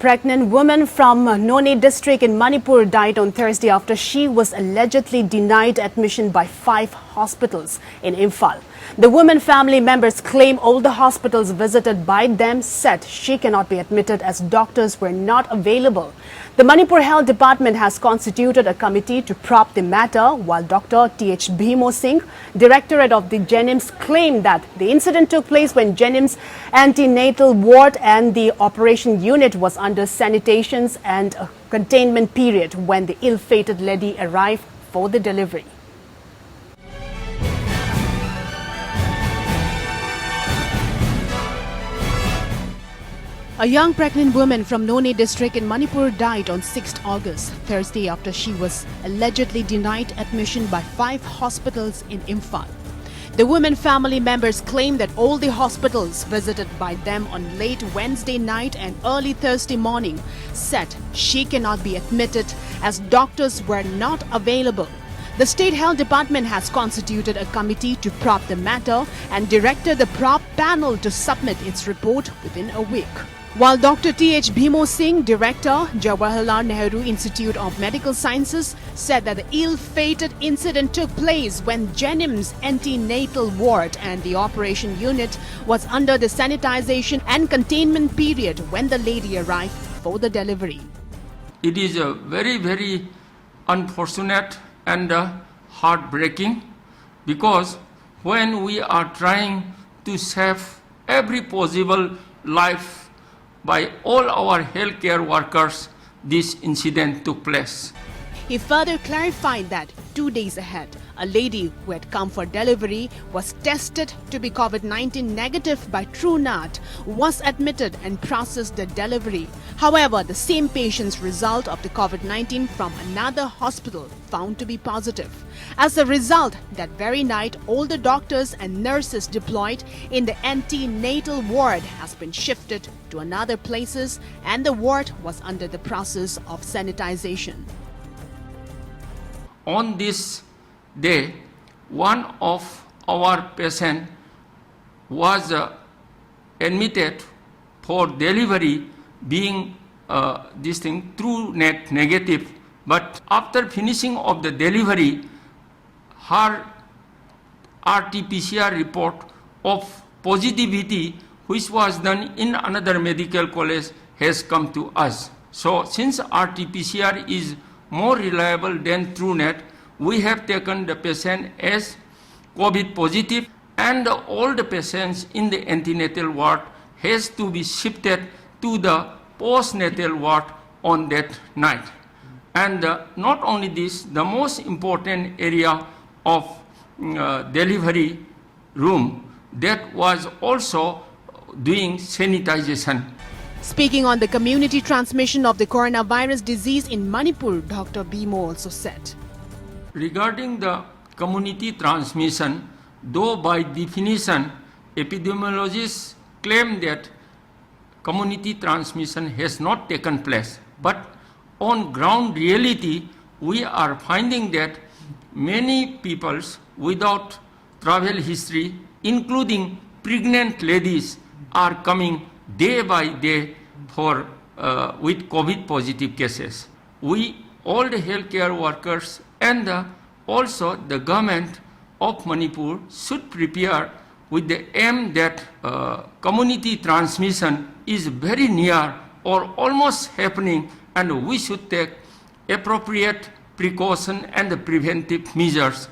pregnant woman from None district in Manipur died on Thursday after she was allegedly denied admission by 5 hospitals in Imphal. The woman family members claim all the hospitals visited by them said she cannot be admitted as doctors were not available. The Manipur Health Department has constituted a committee to probe the matter, while Dr. T.H. Bhimo Singh, Directorate of the Jenims, claimed that the incident took place when Jenims antenatal ward and the operation unit was under sanitations and a containment period when the ill-fated lady arrived for the delivery. A young pregnant woman from None district in Manipur died on 6th August, Thursday, after she was allegedly denied admission by 5 hospitals in Imphal. The woman family members claim that all the hospitals visited by them on late Wednesday night and early Thursday morning said she cannot be admitted as doctors were not available. The State Health Department has constituted a committee to probe the matter and directed the probe panel to submit its report within a week. While Dr. T.H. Bhimo Singh, Director, Jawaharlal Nehru Institute of Medical Sciences, said that the ill-fated incident took place when Jenims antenatal ward and the operation unit was under the sanitization and containment period when the lady arrived for the delivery. It is a very unfortunate and heartbreaking, because when we are trying to save every possible life by all our healthcare workers, this incident took place. He further clarified that 2 days ahead, a lady who had come for delivery was tested to be COVID-19 negative by TrueNat, was admitted and processed the delivery. However, the same patient's result of the COVID-19 from another hospital found to be positive. As a result, that very night, all the doctors and nurses deployed in the antenatal ward has been shifted to another places, and the ward was under the process of sanitization. On this day, one of our patients was admitted for delivery being TrueNat negative, but after finishing of the delivery, her RT-PCR report of positivity, which was done in another medical college, has come to us. So since RT-PCR is more reliable than TrueNat, we have taken the patient as COVID positive, and all the patients in the antenatal ward has to be shifted to the postnatal ward on that night. And not only this, the most important area of delivery room that was also doing sanitization. Speaking on the community transmission of the coronavirus disease in Manipur, Dr. Bhimo also said, regarding the community transmission, though by definition epidemiologists claim that community transmission has not taken place, but on ground reality we are finding that many peoples without travel history, including pregnant ladies, are coming day by day for with COVID positive cases. We, all the healthcare workers and also the government of Manipur, should prepare with the aim that community transmission is very near or almost happening, and we should take appropriate precaution and preventive measures.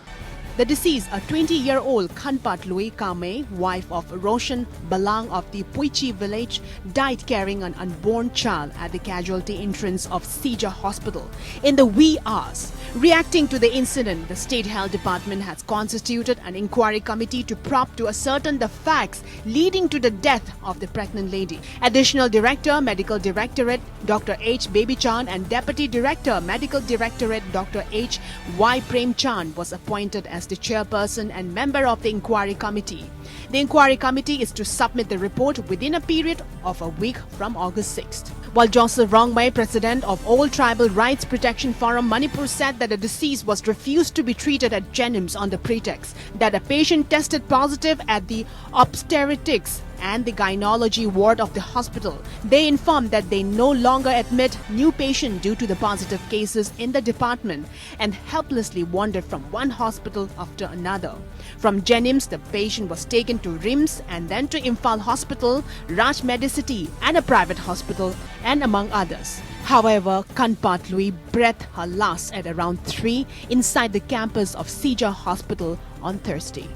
The deceased, a 20-year-old Khanpat Lui Kame, wife of Roshan Balang of the Puichi village, died carrying an unborn child at the casualty entrance of Sija Hospital in the wee hours. Reacting to the incident, the State Health Department has constituted an inquiry committee to probe to ascertain the facts leading to the death of the pregnant lady. Additional Director, Medical Directorate, Dr. H. Babychan, and Deputy Director, Medical Directorate, Dr. H. Y. Premchand was appointed as the chairperson and member of the inquiry committee. The inquiry committee is to submit the report within a period of a week from August 6th. While Joseph Rongmei, president of All Tribal Rights Protection Forum Manipur, said that the deceased was refused to be treated at Jenims on the pretext that a patient tested positive at the obstetrics and the gynecology ward of the hospital. They informed that they no longer admit new patients due to the positive cases in the department and helplessly wandered from one hospital after another. From Jennings, the patient was taken to RIMS and then to Imphal Hospital, Raj Medicity and a private hospital, and among others. However, Kanpat Lui breathed her last at around 3 inside the campus of Sija Hospital on Thursday.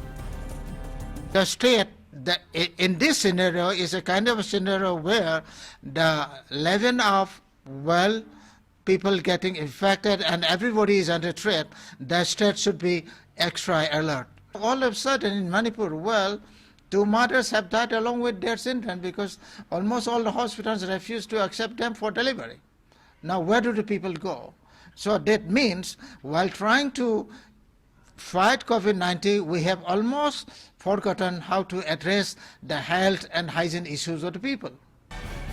The state in this scenario is a kind of a scenario where the level of, well, people getting infected and everybody is under threat, the state should be extra alert. All of a sudden in Manipur, well, 2 mothers have died along with their children because almost all the hospitals refuse to accept them for delivery. Now where do the people go? So that means while trying to fight COVID-19, we have almost forgotten how to address the health and hygiene issues of the people.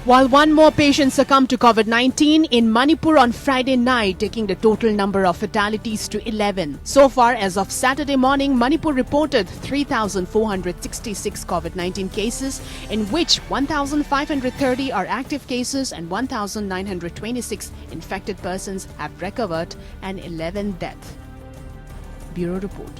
While one more patient succumbed to COVID-19 in Manipur on Friday night, taking the total number of fatalities to 11. So far, as of Saturday morning, Manipur reported 3,466 COVID-19 cases, in which 1,530 are active cases and 1,926 infected persons have recovered and 11 deaths. Bureau Report.